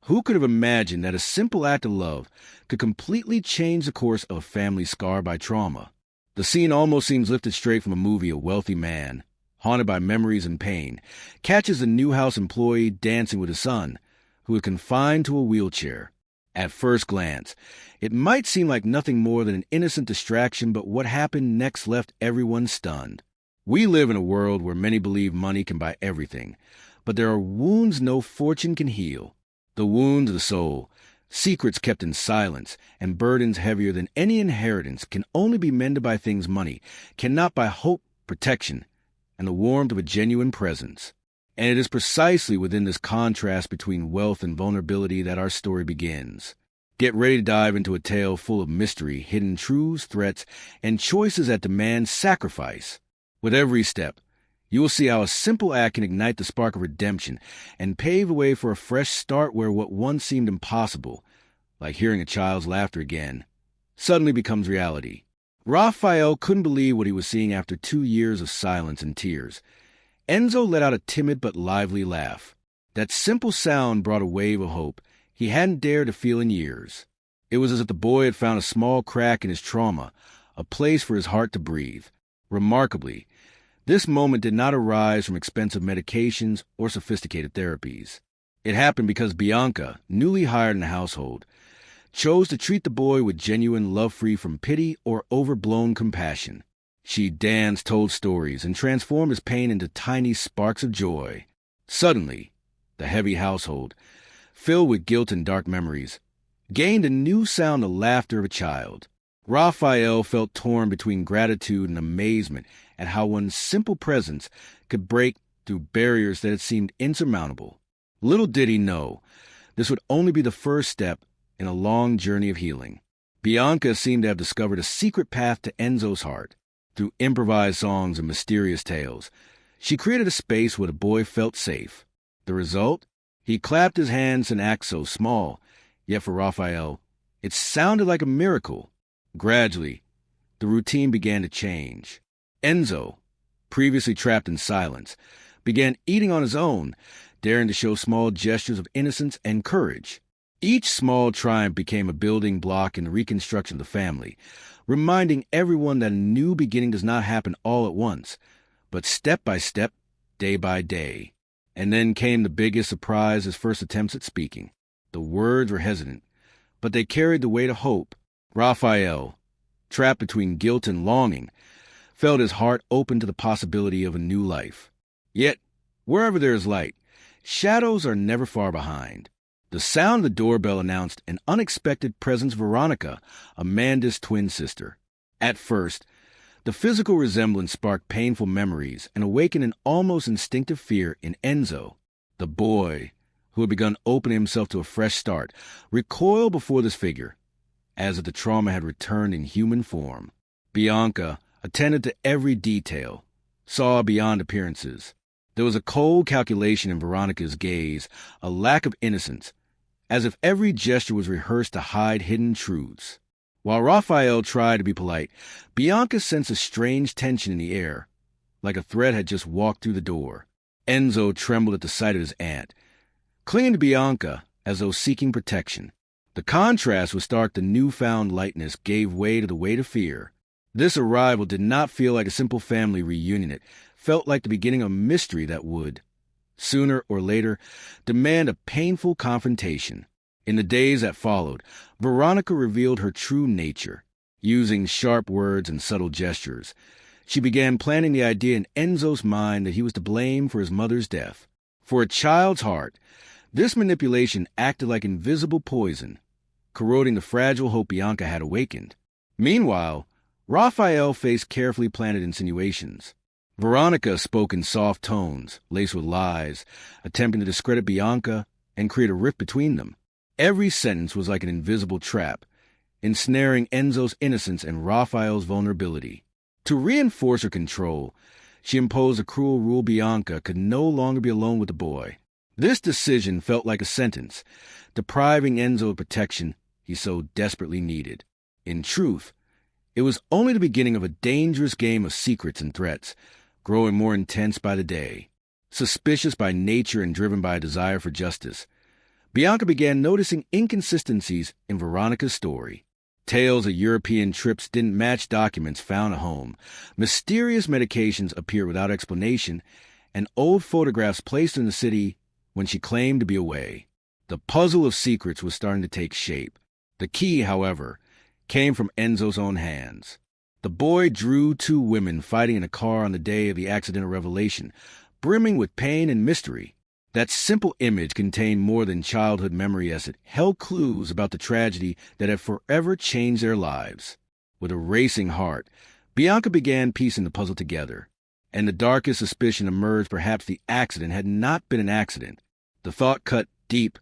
Who could have imagined that a simple act of love could completely change the course of a family scarred by trauma? The scene almost seems lifted straight from a movie. A wealthy man, haunted by memories and pain, catches a new house employee dancing with his son, who is confined to a wheelchair. At first glance, it might seem like nothing more than an innocent distraction, but what happened next left everyone stunned. We live in a world where many believe money can buy everything, but there are wounds no fortune can heal. The wounds of the soul, secrets kept in silence, and burdens heavier than any inheritance can only be mended by things money cannot buy: hope, protection, and the warmth of a genuine presence. And it is precisely within this contrast between wealth and vulnerability that our story begins. Get ready to dive into a tale full of mystery, hidden truths, threats, and choices that demand sacrifice. With every step, you will see how a simple act can ignite the spark of redemption and pave the way for a fresh start where what once seemed impossible, like hearing a child's laughter again, suddenly becomes reality. Raphael couldn't believe what he was seeing after 2 years of silence and tears. Enzo let out a timid but lively laugh. That simple sound brought a wave of hope he hadn't dared to feel in years. It was as if the boy had found a small crack in his trauma, a place for his heart to breathe. Remarkably, this moment did not arise from expensive medications or sophisticated therapies. It happened because Bianca, newly hired in the household, chose to treat the boy with genuine love free from pity or overblown compassion. She danced, told stories, and transformed his pain into tiny sparks of joy. Suddenly, the heavy household, filled with guilt and dark memories, gained a new sound: the laughter of a child. Raphael felt torn between gratitude and amazement at how one simple presence could break through barriers that had seemed insurmountable. Little did he know, this would only be the first step in a long journey of healing. Bianca seemed to have discovered a secret path to Enzo's heart. Through improvised songs and mysterious tales, she created a space where the boy felt safe. The result? He clapped his hands in acts so small, yet for Raphael, it sounded like a miracle. Gradually, the routine began to change. Enzo, previously trapped in silence, began eating on his own, daring to show small gestures of innocence and courage. Each small triumph became a building block in the reconstruction of the family, reminding everyone that a new beginning does not happen all at once, but step by step, day by day. And then came the biggest surprise: his first attempts at speaking. The words were hesitant, but they carried the weight of hope. Raphael, trapped between guilt and longing, felt his heart open to the possibility of a new life. Yet, wherever there is light, shadows are never far behind. The sound of the doorbell announced an unexpected presence: Veronica, Amanda's twin sister. At first, the physical resemblance sparked painful memories and awakened an almost instinctive fear in Enzo. The boy, who had begun opening himself to a fresh start, recoiled before this figure, as if the trauma had returned in human form. Bianca attended to every detail, saw beyond appearances. There was a cold calculation in Veronica's gaze, a lack of innocence, as if every gesture was rehearsed to hide hidden truths. While Raphael tried to be polite, Bianca sensed a strange tension in the air, like a threat had just walked through the door. Enzo trembled at the sight of his aunt, clinging to Bianca as though seeking protection. The contrast was stark. The newfound lightness gave way to the weight of fear. This arrival did not feel like a simple family reunion. It felt like the beginning of a mystery that would, sooner or later, demand a painful confrontation. In the days that followed, Veronica revealed her true nature. Using sharp words and subtle gestures, she began planting the idea in Enzo's mind that he was to blame for his mother's death. For a child's heart, this manipulation acted like invisible poison, corroding the fragile hope Bianca had awakened. Meanwhile, Raphael faced carefully planted insinuations. Veronica spoke in soft tones, laced with lies, attempting to discredit Bianca and create a rift between them. Every sentence was like an invisible trap, ensnaring Enzo's innocence and Raphael's vulnerability. To reinforce her control, she imposed a cruel rule: Bianca could no longer be alone with the boy. This decision felt like a sentence, depriving Enzo of protection he so desperately needed. In truth, it was only the beginning of a dangerous game of secrets and threats, growing more intense by the day. Suspicious by nature and driven by a desire for justice, Bianca began noticing inconsistencies in Veronica's story. Tales of European trips didn't match documents found at home. Mysterious medications appeared without explanation, and old photographs placed in the city when she claimed to be away. The puzzle of secrets was starting to take shape. The key, however, came from Enzo's own hands. The boy drew two women fighting in a car on the day of the accidental revelation, brimming with pain and mystery. That simple image contained more than childhood memory as it held clues about the tragedy that had forever changed their lives. With a racing heart, Bianca began piecing the puzzle together, and the darkest suspicion emerged perhaps the accident had not been an accident. The thought cut deep,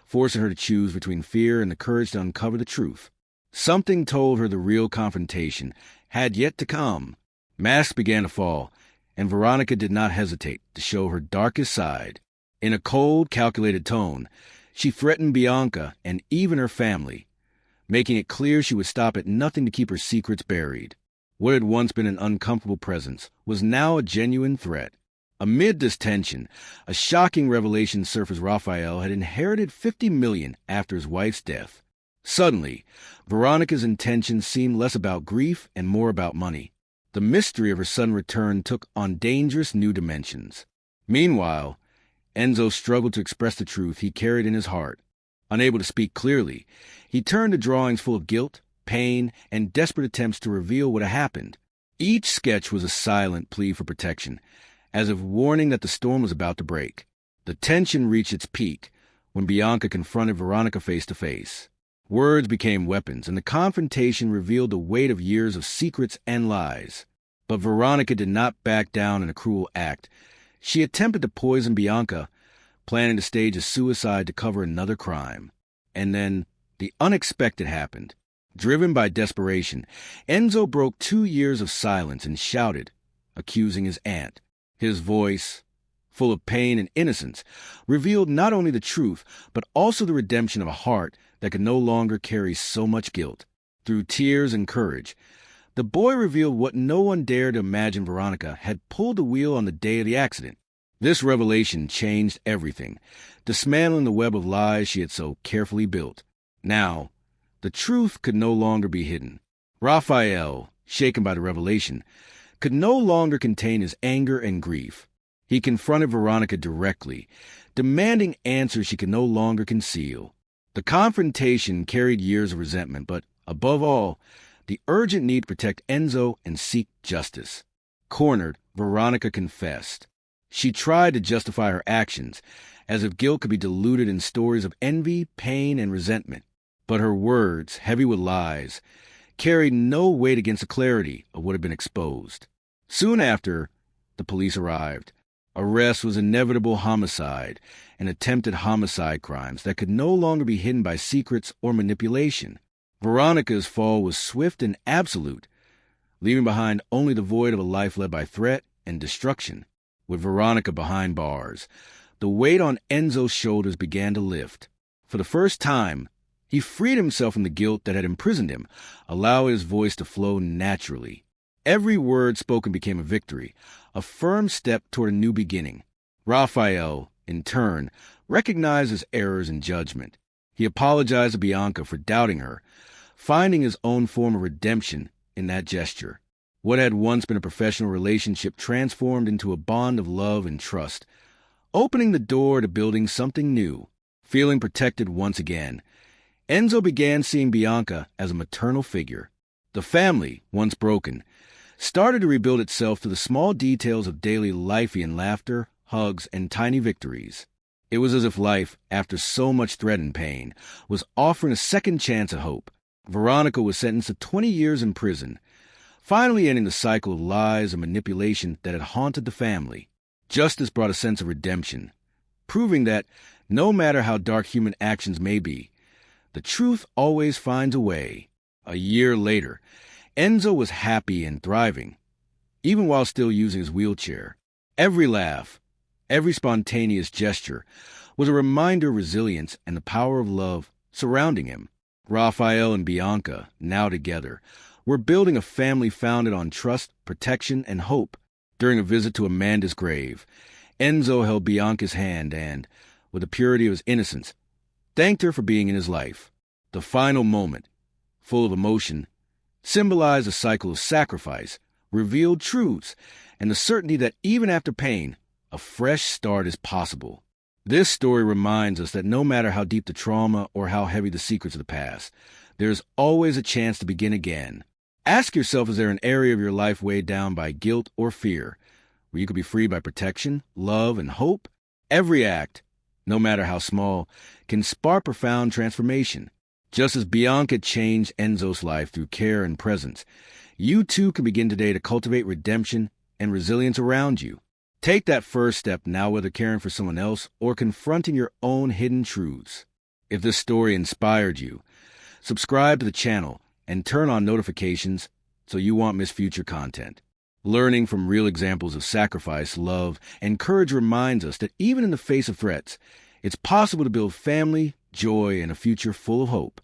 forcing her to choose between fear and the courage to uncover the truth. Something told her the real confrontation had yet to come. Masks began to fall, and Veronica did not hesitate to show her darkest side. In a cold, calculated tone, she threatened Bianca and even her family, making it clear she would stop at nothing to keep her secrets buried. What had once been an uncomfortable presence was now a genuine threat. Amid this tension, a shocking revelation surfaced. Raphael had inherited $50 million after his wife's death. Suddenly, Veronica's intentions seemed less about grief and more about money. The mystery of her sudden return took on dangerous new dimensions. Meanwhile, Enzo struggled to express the truth he carried in his heart. Unable to speak clearly, he turned to drawings full of guilt, pain, and desperate attempts to reveal what had happened. Each sketch was a silent plea for protection, as if warning that the storm was about to break. The tension reached its peak when Bianca confronted Veronica face to face. Words became weapons, and the confrontation revealed the weight of years of secrets and lies. But Veronica did not back down in a cruel act. She attempted to poison Bianca, planning to stage a suicide to cover another crime. And then the unexpected happened. Driven by desperation, Enzo broke 2 years of silence and shouted, accusing his aunt. His voice, full of pain and innocence, revealed not only the truth, but also the redemption of a heart that could no longer carry so much guilt. Through tears and courage, the boy revealed what no one dared to imagine: Veronica had pulled the wheel on the day of the accident. This revelation changed everything, dismantling the web of lies she had so carefully built. Now, the truth could no longer be hidden. Raphael, shaken by the revelation, could no longer contain his anger and grief. He confronted Veronica directly, demanding answers she could no longer conceal. The confrontation carried years of resentment, but, above all, the urgent need to protect Enzo and seek justice. Cornered, Veronica confessed. She tried to justify her actions, as if guilt could be diluted in stories of envy, pain, and resentment. But her words, heavy with lies, carried no weight against the clarity of what had been exposed. Soon after, the police arrived. Arrest was inevitable: homicide and attempted homicide crimes that could no longer be hidden by secrets or manipulation. Veronica's fall was swift and absolute, leaving behind only the void of a life led by threat and destruction. With Veronica behind bars, the weight on Enzo's shoulders began to lift. For the first time, he freed himself from the guilt that had imprisoned him, allowing his voice to flow naturally. Every word spoken became a victory, a firm step toward a new beginning. Raphael, in turn, recognized his errors in judgment. He apologized to Bianca for doubting her, finding his own form of redemption in that gesture. What had once been a professional relationship transformed into a bond of love and trust, opening the door to building something new. Feeling protected once again, Enzo began seeing Bianca as a maternal figure. The family, once broken, started to rebuild itself through the small details of daily life and laughter, hugs, and tiny victories. It was as if life, after so much threat and pain, was offering a second chance at hope. Veronica was sentenced to 20 years in prison, finally ending the cycle of lies and manipulation that had haunted the family. Justice brought a sense of redemption, proving that, no matter how dark human actions may be, the truth always finds a way. A year later, Enzo was happy and thriving, even while still using his wheelchair. Every laugh, every spontaneous gesture was a reminder of resilience and the power of love surrounding him. Raphael and Bianca, now together, were building a family founded on trust, protection, and hope. During a visit to Amanda's grave, Enzo held Bianca's hand and, with the purity of his innocence, thanked her for being in his life. The final moment, full of emotion, symbolized a cycle of sacrifice, revealed truths, and the certainty that even after pain, a fresh start is possible. This story reminds us that no matter how deep the trauma or how heavy the secrets of the past, there's always a chance to begin again. Ask yourself, is there an area of your life weighed down by guilt or fear, where you could be freed by protection, love, and hope? Every act, no matter how small, can spark profound transformation. Just as Bianca changed Enzo's life through care and presence, you too can begin today to cultivate redemption and resilience around you. Take that first step now, whether caring for someone else or confronting your own hidden truths. If this story inspired you, subscribe to the channel and turn on notifications so you won't miss future content. Learning from real examples of sacrifice, love, and courage reminds us that even in the face of threats, it's possible to build family, joy, and a future full of hope.